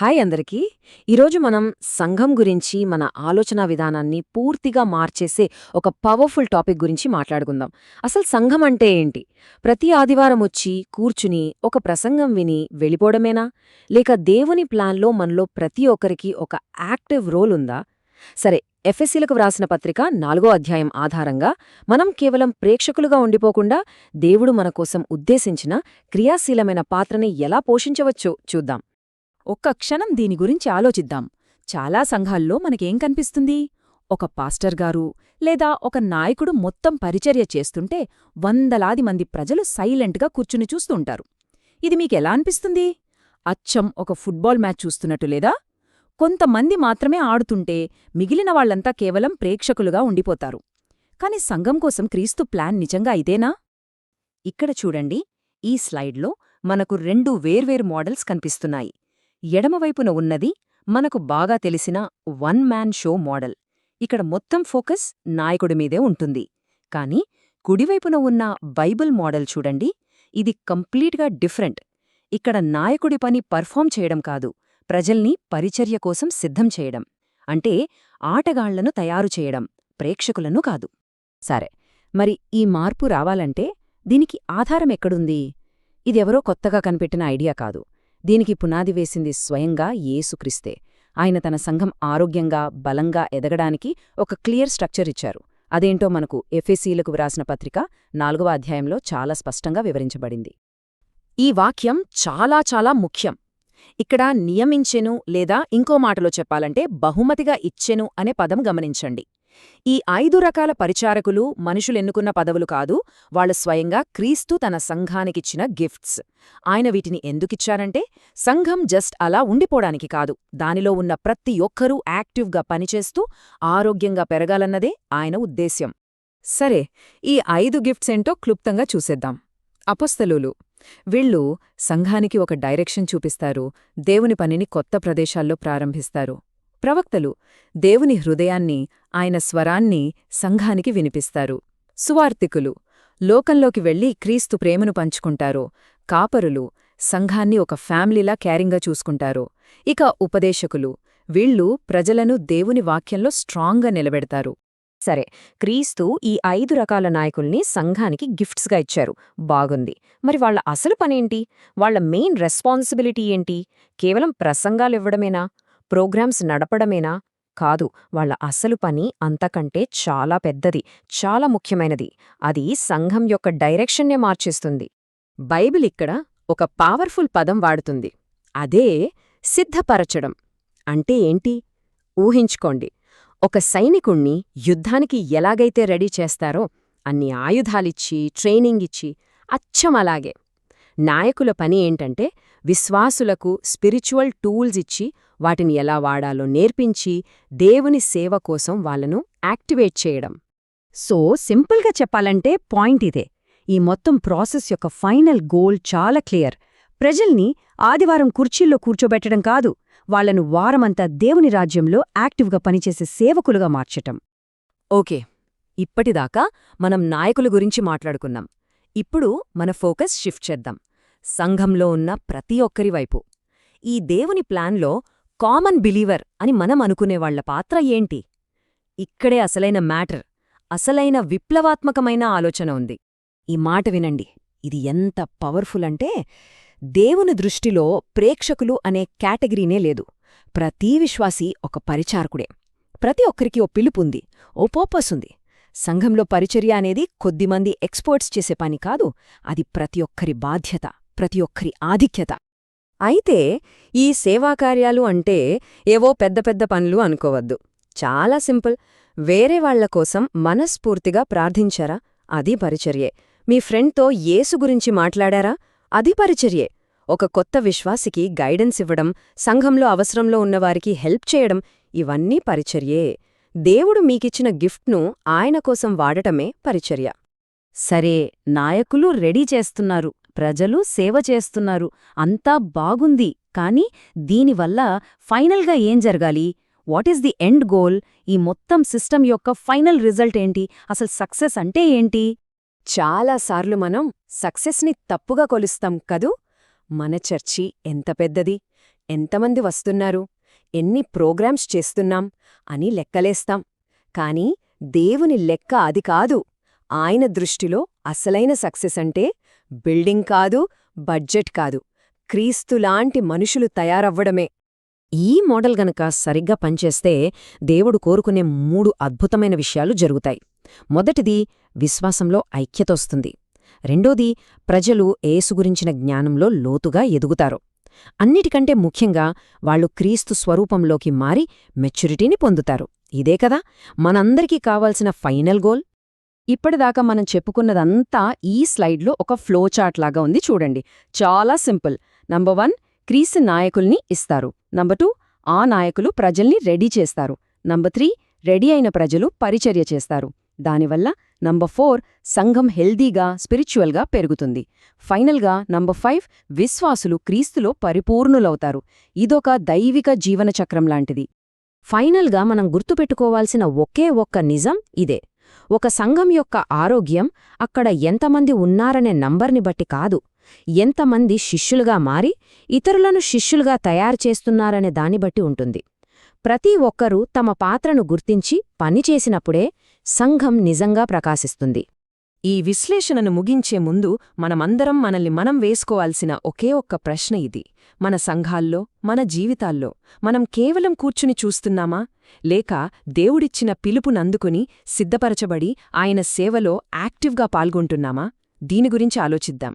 Hi అందరికీ. ఈరోజు మనం సంఘం గురించి మన ఆలోచనా విధానాన్ని పూర్తిగా మార్చేసే ఒక పవర్ఫుల్ టాపిక్ గురించి మాట్లాడుకుందాం. అసలు సంఘం అంటే ఏంటి? ప్రతి ఆదివారం వచ్చి కూర్చుని ఒక ప్రసంగం విని వెళ్ళిపోవడమేనా? లేక దేవుని ప్లాన్లో మనలో ప్రతి ఒక్కరికి ఒక యాక్టివ్ రోల్ ఉందా? సరే, ఎఫెసీలకు వ్రాసిన పత్రిక 4వ అధ్యాయం ఆధారంగా మనం కేవలం ప్రేక్షకులుగా ఉండిపోకుండా దేవుడు మన కోసం ఉద్దేశించిన క్రియాశీలమైన పాత్రని ఎలా పోషించవచ్చో చూద్దాం. ఒక్క క్షణం దీని గురించి ఆలోచిద్దాం. చాలా సంఘాల్లో మనకేం కనిపిస్తుంది? ఒక పాస్టర్ గారు లేదా ఒక నాయకుడు మొత్తం పరిచర్య చేస్తుంటే వందలాది మంది ప్రజలు సైలెంట్గా కూర్చుని చూస్తుంటారు. ఇది మీకెలా అనిపిస్తుంది? అచ్చం ఒక ఫుట్బాల్ మ్యాచ్ చూస్తున్నట్టు లేదా? కొంతమంది మాత్రమే ఆడుతుంటే మిగిలిన వాళ్లంతా కేవలం ప్రేక్షకులుగా ఉండిపోతారు. కాని సంఘం కోసం క్రీస్తు ప్లాన్ నిజంగా ఇదేనా? ఇక్కడ చూడండి, ఈ స్లైడ్లో మనకు రెండు వేర్వేరు మోడల్స్ కనిపిస్తున్నాయి. ఎడమవైపున ఉన్నది మనకు బాగా తెలిసిన వన్ మ్యాన్ షో మోడల్. ఇక్కడ మొత్తం ఫోకస్ నాయకుడిమీదే ఉంటుంది. కాని కుడివైపున ఉన్న బైబిల్ మోడల్ చూడండి, ఇది కంప్లీట్గా డిఫరెంట్. ఇక్కడ నాయకుడి పని పర్ఫామ్ చేయడం కాదు, ప్రజల్ని పరిచర్య కోసం సిద్ధం చేయడం. అంటే ఆటగాళ్లను తయారు చేయడం, ప్రేక్షకులను కాదు. సరే, మరి ఈ మార్పు రావాలంటే దీనికి ఆధారం ఎక్కడుంది? ఇదెవరో కొత్తగా కనిపెట్టిన ఐడియా కాదు. దీనికి పునాది వేసింది స్వయంగా యేసుక్రీస్తే. ఆయన తన సంఘం ఆరోగ్యంగా, బలంగా ఎదగడానికి ఒక క్లియర్ స్ట్రక్చర్ ఇచ్చారు. అదేంటో మనకు ఎఫెసీలకు వ్రాసిన పత్రిక 4వ అధ్యాయంలో చాలా స్పష్టంగా వివరించబడింది. ఈ వాక్యం చాలా చాలా ముఖ్యం. ఇక్కడ నియమించెను లేదా ఇంకో మాటలో చెప్పాలంటే బహుమతిగా ఇచ్చెను అనే పదం గమనించండి. ఈ 5 రకాల పరిచారకులు మనుషులెన్నుకున్న పదవులు కాదు, వాళ్లు స్వయంగా క్రీస్తు తన సంఘానికిచ్చిన గిఫ్ట్స్. ఆయన వీటిని ఎందుకిచ్చారంటే సంఘం జస్ట్ అలా ఉండిపోవడానికి కాదు, దానిలో ఉన్న ప్రతి ఒక్కరూ యాక్టివ్గా పనిచేస్తూ ఆరోగ్యంగా పెరగాలన్నదే ఆయన ఉద్దేశ్యం. సరే, ఈ 5 గిఫ్ట్స్ ఏంటో క్లుప్తంగా చూసేద్దాం. అపొస్తలులు, వీళ్ళు సంఘానికి ఒక డైరెక్షన్ చూపిస్తారు, దేవుని పనిని కొత్త ప్రదేశాల్లో ప్రారంభిస్తారు. ప్రవక్తలు, దేవుని హృదయాన్ని, ఆయన స్వరాన్ని సంఘానికి వినిపిస్తారు. సువార్తికులు, లోకంలోకి వెళ్లి క్రీస్తు ప్రేమను పంచుకుంటారు. కాపరులు, సంఘాన్ని ఒక ఫ్యామిలీలా కేరింగ్గా చూసుకుంటారు. ఇక ఉపదేశకులు, వీళ్ళు ప్రజలను దేవుని వాక్యంలో స్ట్రాంగ్గా నిలబెడతారు. సరే, క్రీస్తు ఈ 5 రకాల నాయకుల్ని సంఘానికి గిఫ్ట్స్గా ఇచ్చారు, బాగుంది. మరి వాళ్ల అసలు పనేంటి? వాళ్ల మెయిన్ రెస్పాన్సిబిలిటీ ఏంటి? కేవలం ప్రసంగాలివ్వడమేనా? ప్రోగ్రామ్స్ నడపడమేనా? కాదు, వాళ్ల అసలు పని అంతకంటే చాలా పెద్దది, చాలా ముఖ్యమైనది. అది సంఘం యొక్క డైరెక్షన్నే మార్చేస్తుంది. బైబిల్ ఇక్కడ ఒక పవర్ఫుల్ పదం వాడుతుంది. అదే సిద్ధపరచడం. అంటే ఏంటి? ఊహించుకోండి, ఒక సైనికుణ్ణి యుద్ధానికి ఎలాగైతే రెడీ చేస్తారో అన్ని ఆయుధాలిచ్చి, ట్రైనింగ్ ఇచ్చి, అచ్చం అలాగే నాయకుల పని ఏంటంటే విశ్వాసులకు స్పిరిచువల్ టూల్స్ ఇచ్చి వాటిని ఎలా వాడాలో నేర్పించి దేవుని సేవ కోసం వాళ్లను యాక్టివేట్ చేయడం. సో సింపుల్గా చెప్పాలంటే పాయింట్ ఇదే. ఈ మొత్తం ప్రాసెస్ యొక్క ఫైనల్ గోల్ చాలా క్లియర్. ప్రజల్ని ఆదివారం కుర్చీల్లో కూర్చోబెట్టడం కాదు, వాళ్లను వారమంతా దేవుని రాజ్యంలో యాక్టివ్గా పనిచేసే సేవకులుగా మార్చటం. ఓకే, ఇప్పటిదాకా మనం నాయకుల గురించి మాట్లాడుకున్నాం. ఇప్పుడు మన ఫోకస్ షిఫ్ట్ చేద్దాం సంఘంలో ఉన్న ప్రతి ఒక్కరి వైపు. ఈ దేవుని ప్లాన్లో కామన్ బిలీవర్ అని మనం అనుకునేవాళ్ల పాత్ర ఏంటి? ఇక్కడే అసలైన మ్యాటర్, అసలైన విప్లవాత్మకమైన ఆలోచన ఉంది. ఈ మాట వినండి, ఇది ఎంత పవర్ఫుల్ అంటే దేవుని దృష్టిలో ప్రేక్షకులు అనే కేటగిరీనే లేదు. ప్రతి విశ్వాసీ ఒక పరిచారకుడే. ప్రతి ఒక్కరికి ఓ పిలుపుంది, ఓ పర్పస్ ఉంది. సంఘంలో పరిచర్య అనేది కొద్దిమంది ఎక్స్పర్ట్స్ చేసే పని కాదు, అది ప్రతి ఒక్కరి బాధ్యత, ప్రతి ఒక్కరి ఆధిక్యత. అయితే ఈ సేవాకార్యాలు అంటే ఏవో పెద్ద పెద్ద పనులు అనుకోవద్దు. చాలా సింపుల్. వేరే వాళ్ల కోసం మనస్ఫూర్తిగా ప్రార్థించారా? అది పరిచర్యే. మీ ఫ్రెండ్తో యేసు గురించి మాట్లాడారా? అది పరిచర్యే. ఒక కొత్త విశ్వాసికి గైడెన్స్ ఇవ్వడం, సంఘంలో అవసరంలో ఉన్నవారికి హెల్ప్ చేయడం, ఇవన్నీ పరిచర్యే. దేవుడు మీకిచ్చిన గిఫ్ట్ను ఆయన కోసం వాడటమే పరిచర్య. సరే, నాయకులు రెడీ చేస్తున్నారు, ప్రజలు సేవ చేస్తున్నారు, అంతా బాగుంది. కాని దీనివల్ల ఫైనల్గా ఏం జరగాలి? What is the end goal? ఈ మొత్తం సిస్టమ్ యొక్క ఫైనల్ రిజల్ట్ ఏంటి? అసలు సక్సెస్ అంటే ఏంటి? చాలాసార్లు మనం సక్సెస్ని తప్పుగా కొలుస్తాం కదూ. మన చర్చి ఎంత పెద్దది, ఎంతమంది వస్తున్నారు, ఎన్ని ప్రోగ్రామ్స్ చేస్తున్నాం అని లెక్కలేస్తాం. కాని దేవుని లెక్క అది కాదు. ఆయన దృష్టిలో అసలైన సక్సెస్ అంటే బిల్డింగ్ కాదు, బడ్జెట్ కాదు, క్రీస్తులాంటి మనుషులు తయారవ్వడమే. ఈ మోడల్ గనక సరిగ్గా పనిచేస్తే దేవుడు కోరుకునే 3 అద్భుతమైన విషయాలు జరుగుతాయి. మొదటిది, విశ్వాసంలో ఐక్యతొస్తుంది. రెండోది, ప్రజలు యేసు గురించిన జ్ఞానంలో లోతుగా ఎదుగుతారు. అన్నిటికంటే ముఖ్యంగా వాళ్ళు క్రీస్తు స్వరూపంలోకి మారి మెచ్యూరిటీని పొందుతారు. ఇదే కదా మనందరికీ కావాల్సిన ఫైనల్ గోల్. ఇప్పటిదాకా మనం చెప్పుకున్నదంతా ఈ స్లైడ్లో ఒక ఫ్లోచార్ట్ లాగా ఉంది చూడండి. చాలా సింపుల్. నంబర్ 1, క్రీస్తు నాయకుల్ని ఇస్తారు. నంబర్ 2, ఆ నాయకులు ప్రజల్ని రెడీ చేస్తారు. నంబర్ 3, రెడీ అయిన ప్రజలు పరిచర్య చేస్తారు. దానివల్ల నంబర్ 4, సంఘం హెల్దీగా స్పిరిచువల్గా పెరుగుతుంది. ఫైనల్గా నంబర్ 5, విశ్వాసులు క్రీస్తులో పరిపూర్ణులవుతారు. ఇదొక దైవిక జీవనచక్రం లాంటిది. ఫైనల్గా మనం గుర్తుపెట్టుకోవాల్సిన ఒకే ఒక్క నిజం ఇదే: ఒక సంఘం యొక్క ఆరోగ్యం అక్కడ ఎంతమంది ఉన్నారనే నంబర్ని బట్టి కాదు, ఎంతమంది శిష్యులుగా మారి ఇతరులను శిష్యులుగా తయారుచేస్తున్నారనే దాన్ని బట్టి ఉంటుంది. ప్రతి ఒక్కరూ తమ పాత్రను గుర్తించి పనిచేసినప్పుడే సంఘం నిజంగా ప్రకాశిస్తుంది. ఈ విశ్లేషణను ముగించే ముందు మనమందరం మనల్ని మనం వేసుకోవాల్సిన ఒకే ఒక్క ప్రశ్న ఇది: మన సంఘాల్లో, మన జీవితాల్లో మనం కేవలం కూర్చుని చూస్తున్నామా, లేక దేవుడిచ్చిన పిలుపునందుకుని సిద్ధపరచబడి ఆయన సేవలో యాక్టివ్గా పాల్గొంటున్నామా? దీని గురించి ఆలోచిద్దాం.